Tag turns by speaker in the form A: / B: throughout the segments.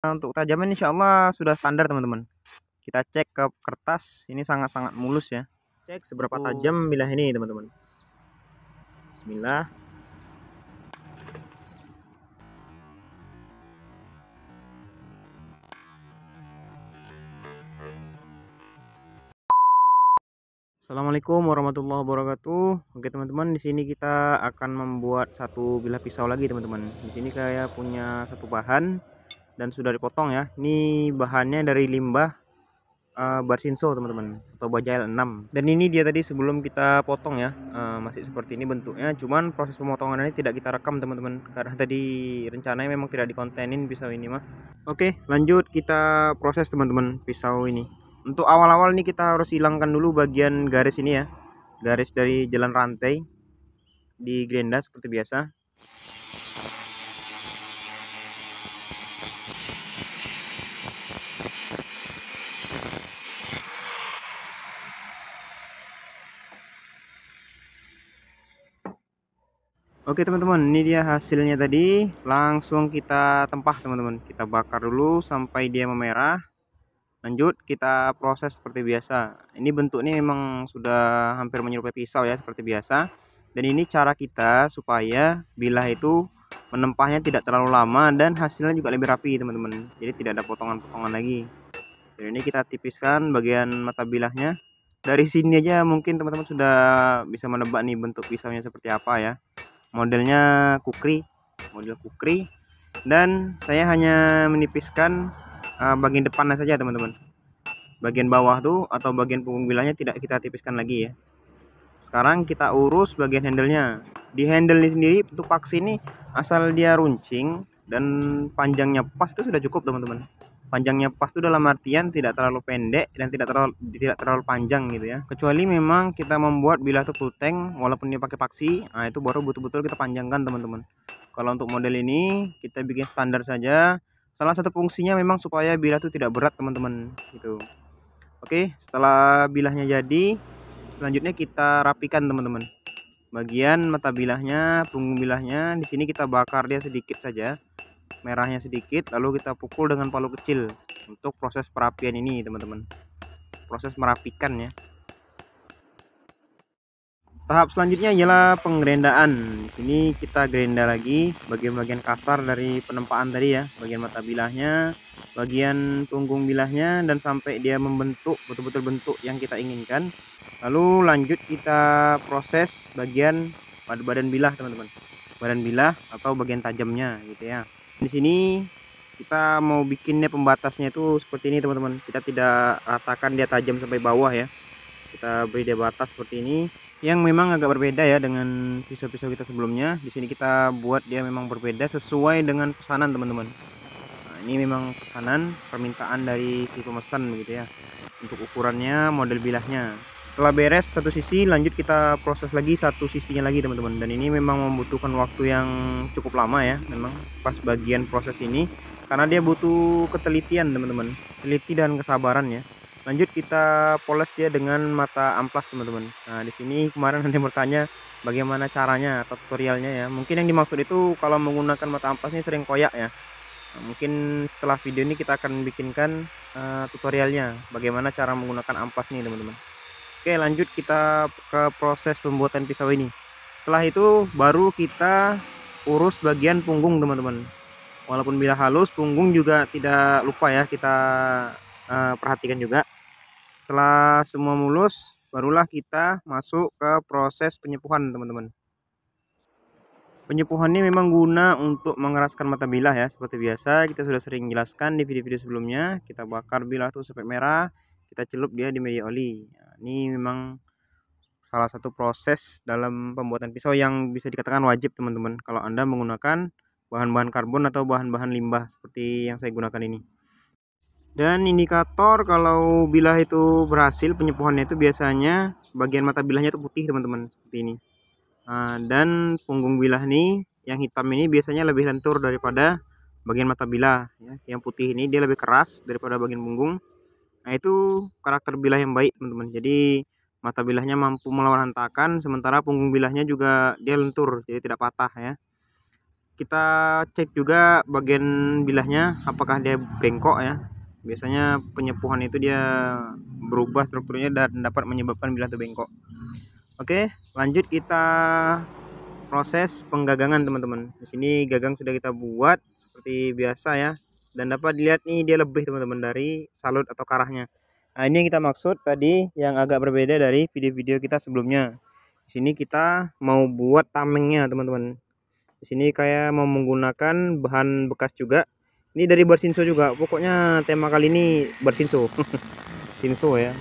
A: Untuk tajaman insya Allah sudah standar teman-teman. Kita cek ke kertas, ini sangat-sangat mulus ya. Cek seberapa tajam bilah ini teman-teman. Bismillah. Assalamualaikum warahmatullahi wabarakatuh. Oke teman-teman, di sini kita akan membuat satu bilah pisau lagi teman-teman. Di sini saya punya satu bahan dan sudah dipotong ya. Ini bahannya dari limbah Barsinso teman-teman, atau Bajail 6. Dan ini dia tadi sebelum kita potong ya, masih seperti ini bentuknya. Cuman proses pemotongan ini tidak kita rekam teman-teman, karena tadi rencananya memang tidak dikontenin pisau ini mah. Oke, lanjut kita proses teman-teman pisau ini. Untuk awal-awal nih kita harus hilangkan dulu bagian garis ini ya, garis dari jalan rantai di gerinda seperti biasa. Oke teman-teman, ini dia hasilnya tadi. Langsung kita tempah teman-teman, kita bakar dulu sampai dia memerah. Lanjut kita proses seperti biasa. Ini bentuknya memang sudah hampir menyerupai pisau ya, seperti biasa. Dan ini cara kita supaya bilah itu menempahnya tidak terlalu lama dan hasilnya juga lebih rapi teman-teman. Jadi tidak ada potongan-potongan lagi. Dan ini kita tipiskan bagian mata bilahnya. Dari sini aja mungkin teman-teman sudah bisa menebak nih bentuk pisaunya seperti apa ya. Modelnya kukri, model kukri. Dan saya hanya menipiskan bagian depannya saja teman-teman. Bagian bawah tuh atau bagian punggung bilahnya tidak kita tipiskan lagi ya. Sekarang kita urus bagian handlenya. Di handle ini sendiri untuk paksi ini asal dia runcing dan panjangnya pas itu sudah cukup teman-teman. Panjangnya pas itu dalam artian tidak terlalu pendek dan tidak terlalu panjang gitu ya. Kecuali memang kita membuat bilah itu full tank walaupun dia pakai paksi, nah itu baru betul-betul kita panjangkan teman-teman. Kalau untuk model ini kita bikin standar saja. Salah satu fungsinya memang supaya bilah itu tidak berat teman-teman gitu. Oke, setelah bilahnya jadi, selanjutnya kita rapikan teman-teman. Bagian mata bilahnya, punggung bilahnya, di sini kita bakar dia sedikit saja, merahnya sedikit, lalu kita pukul dengan palu kecil untuk proses perapian ini teman-teman. Proses merapikan ya. Tahap selanjutnya ialah penggerendaan. Di sini kita gerenda lagi bagian-bagian kasar dari penempaan tadi ya, bagian mata bilahnya, bagian punggung bilahnya, dan sampai dia membentuk betul-betul bentuk yang kita inginkan. Lalu lanjut kita proses bagian badan bilah teman-teman, badan bilah atau bagian tajamnya gitu ya. Di sini kita mau bikinnya pembatasnya itu seperti ini teman-teman. Kita tidak ratakan dia tajam sampai bawah ya. Kita beri dia batas seperti ini, yang memang agak berbeda ya dengan pisau-pisau kita sebelumnya. Di sini kita buat dia memang berbeda sesuai dengan pesanan teman-teman. Nah, ini memang pesanan permintaan dari si pemesan begitu ya, untuk ukurannya, model bilahnya. Setelah beres satu sisi, lanjut kita proses lagi satu sisinya lagi teman-teman. Dan ini memang membutuhkan waktu yang cukup lama ya, memang pas bagian proses ini, karena dia butuh ketelitian teman-teman, teliti dan kesabaran ya. Lanjut kita poles dia dengan mata amplas teman-teman. Nah di sini kemarin ada yang bertanya bagaimana caranya atau tutorialnya ya. Mungkin yang dimaksud itu kalau menggunakan mata amplas ini sering koyak ya. Nah, mungkin setelah video ini kita akan bikinkan tutorialnya bagaimana cara menggunakan amplas nih teman-teman. Oke, lanjut kita ke proses pembuatan pisau ini. Setelah itu baru kita urus bagian punggung teman-teman. Walaupun bila halus, punggung juga tidak lupa ya kita perhatikan juga. Setelah semua mulus, barulah kita masuk ke proses penyepuhan teman-teman. Penyepuhan ini memang guna untuk mengeraskan mata bilah ya, seperti biasa kita sudah sering jelaskan di video-video sebelumnya. Kita bakar bilah tuh sampai merah, kita celup dia di media oli. Nah, ini memang salah satu proses dalam pembuatan pisau yang bisa dikatakan wajib teman-teman kalau Anda menggunakan bahan-bahan karbon atau bahan-bahan limbah seperti yang saya gunakan ini. Dan indikator kalau bilah itu berhasil penyepuhannya itu biasanya bagian mata bilahnya itu putih teman-teman, seperti ini. Nah, dan punggung bilah nih yang hitam ini biasanya lebih lentur daripada bagian mata bilah ya. Yang putih ini dia lebih keras daripada bagian punggung. Nah itu karakter bilah yang baik teman-teman. Jadi mata bilahnya mampu melawan hentakan, sementara punggung bilahnya juga dia lentur, jadi tidak patah ya. kita cek juga bagian bilahnya apakah dia bengkok ya. Biasanya penyepuhan itu dia berubah strukturnya dan dapat menyebabkan bilah itu bengkok. Oke, lanjut kita proses penggagangan teman-teman. Di sini gagang sudah kita buat seperti biasa ya, dan dapat dilihat nih dia lebih teman-teman dari salut atau karahnya. Nah, ini yang kita maksud tadi yang agak berbeda dari video-video kita sebelumnya. Di sini kita mau buat tamengnya teman-teman. Di sini kayak mau menggunakan bahan bekas juga. Ini dari Barsinso juga. Pokoknya tema kali ini Barsinso. Sinso ya.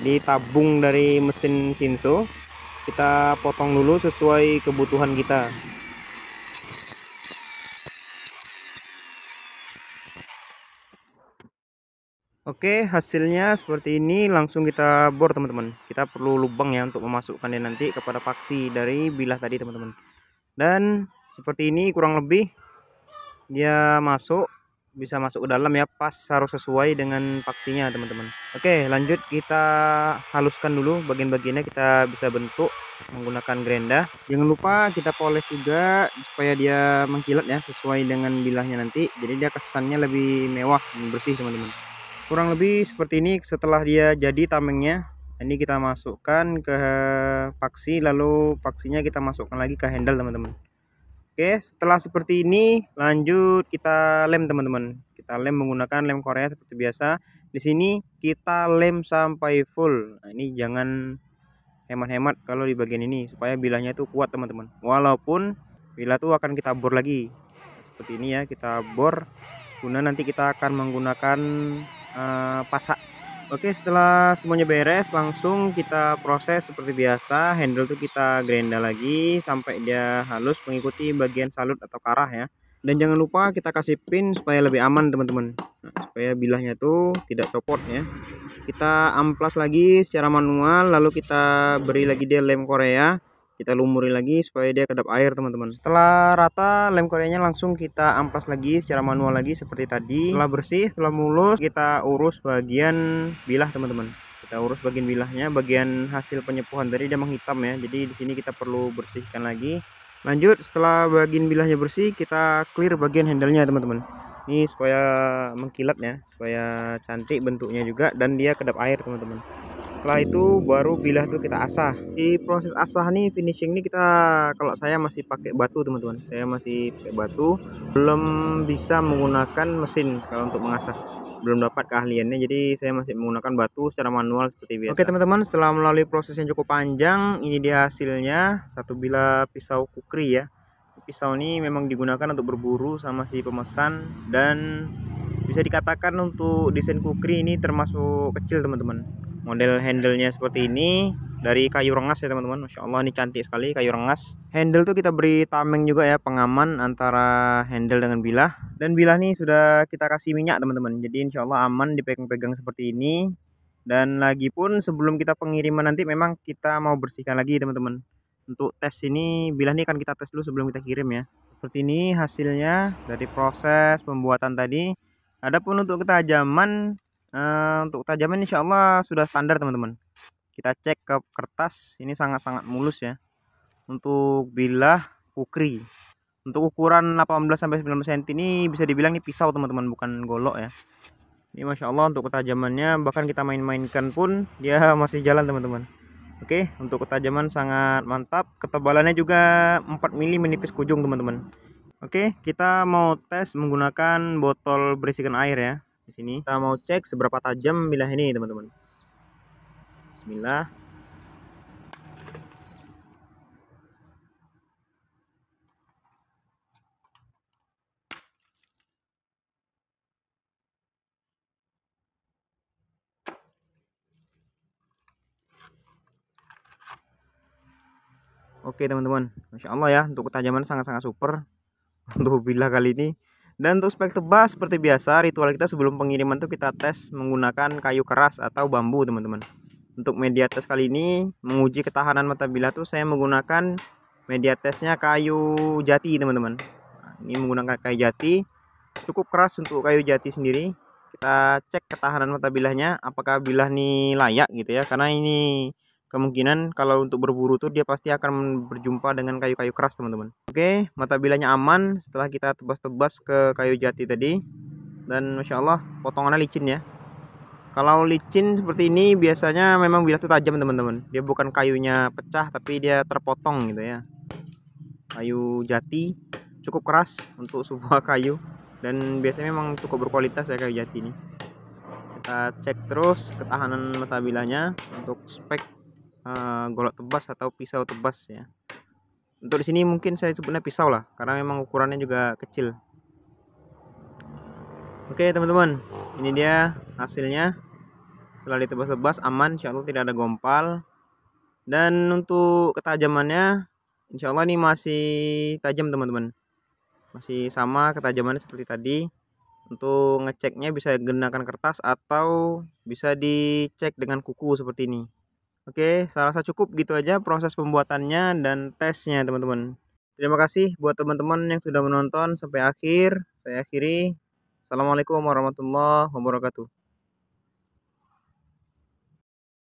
A: Di tabung dari mesin Sinso. Kita potong dulu sesuai kebutuhan kita. Oke, hasilnya seperti ini. Langsung kita bor teman-teman. Kita perlu lubang ya untuk memasukkannya nanti kepada paksi dari bilah tadi teman-teman. Dan seperti ini kurang lebih dia bisa masuk ke dalam ya, pas harus sesuai dengan paksinya teman-teman. Oke, lanjut kita haluskan dulu bagian-bagiannya, kita bisa bentuk menggunakan gerenda. Jangan lupa kita poles juga supaya dia mengkilat ya, sesuai dengan bilahnya nanti, jadi dia kesannya lebih mewah dan bersih teman-teman. Kurang lebih seperti ini setelah dia jadi tamengnya. Ini kita masukkan ke paksi, lalu paksinya kita masukkan lagi ke handle teman-teman. Oke, setelah seperti ini lanjut kita lem teman-teman. Kita lem menggunakan lem Korea seperti biasa. Di sini kita lem sampai full. Nah, ini jangan hemat-hemat kalau di bagian ini supaya bilahnya itu kuat teman-teman. Walaupun bilah itu akan kita bor lagi. Seperti ini ya, kita bor guna nanti kita akan menggunakan pasak. Oke, setelah semuanya beres langsung kita proses seperti biasa. Handle tuh kita gerenda lagi sampai dia halus mengikuti bagian salut atau karah ya. Dan jangan lupa kita kasih pin supaya lebih aman teman-teman. Nah, supaya bilahnya tuh tidak copot ya. Kita amplas lagi secara manual, lalu kita beri lagi dia lem Korea. Kita lumuri lagi supaya dia kedap air teman-teman. Setelah rata lem koreanya langsung kita amplas lagi secara manual lagi seperti tadi. Setelah bersih, setelah mulus, kita urus bagian bilah teman-teman. Kita urus bagian bilahnya, bagian hasil penyepuhan tadi dia menghitam ya. Jadi di sini kita perlu bersihkan lagi. Lanjut, setelah bagian bilahnya bersih, kita clear bagian handle-nya teman-teman. Ini supaya mengkilat ya, supaya cantik bentuknya juga dan dia kedap air teman-teman. Setelah itu baru bilah tuh kita asah. Di proses asah nih, finishing nih, kita kalau saya masih pakai batu teman-teman. Saya masih pakai batu, belum bisa menggunakan mesin kalau untuk mengasah, belum dapat keahliannya, jadi saya masih menggunakan batu secara manual seperti biasa. Oke teman-teman, setelah melalui proses yang cukup panjang, ini dia hasilnya. Satu bilah pisau kukri ya. Pisau ini memang digunakan untuk berburu sama si pemesan, dan bisa dikatakan untuk desain kukri ini termasuk kecil teman-teman. Model handle-nya seperti ini dari kayu rengas ya teman-teman. Masya Allah, ini cantik sekali kayu rengas. Handle tuh kita beri tameng juga ya, pengaman antara handle dengan bilah. Dan bilah nih sudah kita kasih minyak teman-teman, jadi insya Allah aman dipegang-pegang seperti ini. Dan lagi pun sebelum kita pengiriman nanti memang kita mau bersihkan lagi teman-teman. Untuk tes ini, bilah ini akan kita tes dulu sebelum kita kirim ya. Seperti ini hasilnya dari proses pembuatan tadi. Adapun untuk ketajaman, insya Allah sudah standar teman-teman. Kita cek ke kertas, ini sangat-sangat mulus ya. Untuk bilah kukri, untuk ukuran 18-19 cm ini bisa dibilang ini pisau teman-teman, bukan golok ya. Ini Masya Allah untuk ketajamannya, bahkan kita main-mainkan pun dia masih jalan teman-teman. Oke, untuk ketajaman sangat mantap. Ketebalannya juga 4 mm menipis ke ujung teman-teman. Oke, kita mau tes menggunakan botol berisikan air ya. Di sini kita mau cek seberapa tajam bilah ini teman-teman. Bismillah. Oke teman-teman, Masya Allah ya, untuk ketajaman sangat-sangat super untuk bilah kali ini. Dan untuk spek tebas seperti biasa, ritual kita sebelum pengiriman tuh kita tes menggunakan kayu keras atau bambu teman-teman. Untuk media tes kali ini menguji ketahanan mata bilah tuh saya menggunakan media tesnya kayu jati teman-teman. Nah, ini menggunakan kayu jati, cukup keras untuk kayu jati sendiri. Kita cek ketahanan mata bilahnya apakah bilah ini layak gitu ya, karena ini kemungkinan kalau untuk berburu tuh dia pasti akan berjumpa dengan kayu-kayu keras teman-teman. Oke, mata bilahnya aman setelah kita tebas-tebas ke kayu jati tadi, dan masya Allah potongannya licin ya. Kalau licin seperti ini biasanya memang bilah itu tajam teman-teman, dia bukan kayunya pecah tapi dia terpotong gitu ya. Kayu jati cukup keras untuk sebuah kayu, dan biasanya memang cukup berkualitas ya kayu jati ini. Kita cek terus ketahanan mata bilahnya untuk spek golok tebas atau pisau tebas ya. Untuk di sini mungkin saya sebutnya pisau lah, karena memang ukurannya juga kecil. Oke teman-teman, ini dia hasilnya. Setelah ditebas-tebas aman, insya Allah tidak ada gompal. Dan untuk ketajamannya, insya Allah ini masih tajam teman-teman, masih sama ketajamannya seperti tadi. Untuk ngeceknya bisa gunakan kertas atau bisa dicek dengan kuku seperti ini. Oke, saya rasa cukup gitu aja proses pembuatannya dan tesnya teman-teman. Terima kasih buat teman-teman yang sudah menonton sampai akhir. Saya akhiri. Assalamualaikum warahmatullahi wabarakatuh.